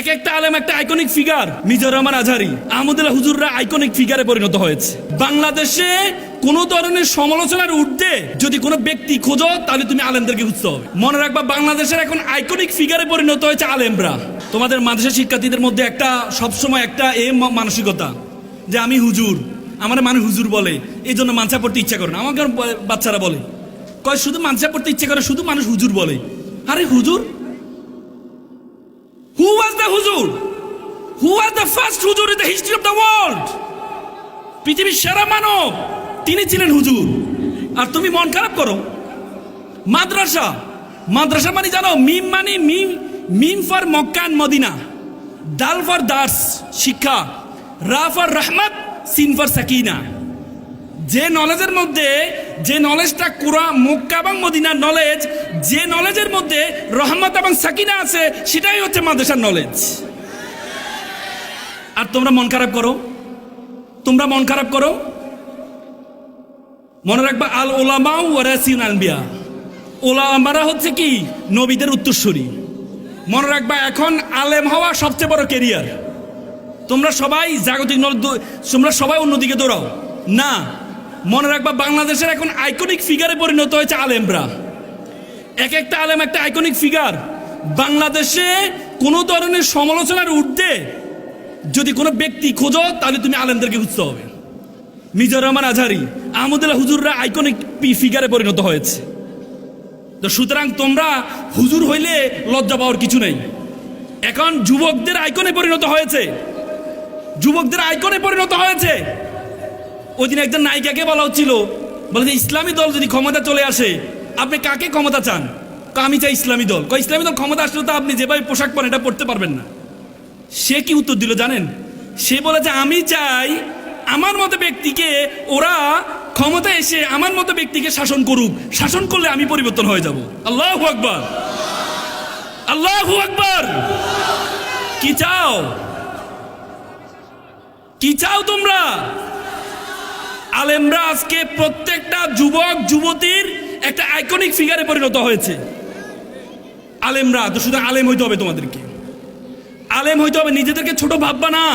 এক একটা আলেম একটা আইকনিক ফিগার। মিজানুর রহমান আজহারী, আহমদুল্লাহ হুজুররা আইকনিক ফিগারে পরিণত হয়েছে। বাংলাদেশে কোন ধরনের সমালোচনার ঊর্ধ্বে যদি কোনো ব্যক্তি খোঁজো তাহলে তুমি আলেমদেরকে খুঁজতে হবে। মনে রাখবা, বাংলাদেশের এখন আইকনিক ফিগারে পরিণত হয়েছে আলেমরা। তোমাদের মাদ্রাসা শিক্ষার্থীদের মধ্যে একটা সবসময় একটা মানসিকতা যে আমি হুজুর, আমার মানুষ হুজুর বলে, এই জন্য মানসা পড়তে ইচ্ছা করে না। আমাকে বাচ্চারা বলে, কয় শুধু মানসা পড়তে ইচ্ছা করে, শুধু মানুষ হুজুর বলে। আরে হুজুর, who was the হুজুর? who was the first হুজুর in the history of the world? পৃথিবীর সেরা মানব তিনি ছিলেন হুজুর। আর তুমি মন খারাপ করো। মাদ্রাসা, মাদ্রাসা মানে জানো, মিম মানে মিম ফর মক্কা এন্ড মদিনা, দাল ফর দার্স শিক্ষা, রা ফর রহমত, সিন ফর সাকিনা। যে নলেজের মধ্যে, যে নলেজটা কুরআন, মক্কা এবং মদিনার নলেজ, যে নলেজের মধ্যে রহমত এবং সাকিনা আছে, সেটাই হচ্ছে মাদ্রাসার নলেজ। আর তোমরা মন খারাপ করো, তোমরা মন খারাপ করো। মনে রাখবা, আল ওলামা ওয়ারাসিন আনবিয়া, ওলামারা হচ্ছে কি নবীদের উত্তরসূরি। মনে রাখবা, এখন আলেম হওয়া সবচেয়ে বড় ক্যারিয়ার। তোমরা সবাই জাগতিক তোমরা সবাই অন্যদিকে দৌড়াও না। মনে রাখবা, বাংলাদেশের এখন আইকনিক ফিগারে পরিণত হয়েছে আলেমরা। এক একটা আলেম একটা আইকনিক ফিগার। বাংলাদেশে কোনো ধরনের সমালোচনার ঊর্ধ্বে যদি কোনো ব্যক্তি খোঁজো তাহলে তুমি আলেমদেরকে খুঁজতে হবে। মিজানুর রহমান আজহারী, আহমদুল্লাহ হুজুররা আইকনিক ফিগারে পরিণত হয়েছে। তো সুতরাং তোমরা হুজুর হইলে লজ্জা পাওয়ার কিছু নেই। এখন যুবকদের আইকনে পরিণত হয়েছে, যুবকদের আইকনে পরিণত হয়েছে। ওই দিন একজন নায়িকাকে বলা হচ্ছিল, বলে যে ইসলামী দল যদি ক্ষমতা চলে আসে আপনি কাকে ক্ষমতা চান? আমি চাই ইসলামী দল। ইসলামী দল ক্ষমতা আসলে তো আপনি যেভাবে পোশাক পরেন এটা পড়তে পারবেন না। সে কি উত্তর দিল জানেন? সে বলেছে, আমি চাই আমার মতো ব্যক্তিকে, ওরা ক্ষমতা এসে আমার মতো ব্যক্তিকে শাসন করুক, শাসন করলে আমি পরিবর্তন হয়ে যাব। আল্লাহু আকবার, আল্লাহু আকবার। কি চাও, কি চাও তোমরা? আলেমরা আজকে প্রত্যেকটা যুবক যুবতীর একটা আইকনিক ফিগারে পরিণত হয়েছে। আলেমরা তো শুধু আলেম হইতে হবে, তোমাদেরকে আলেম হইতে হবে, নিজেদেরকে ছোট ভাববা না।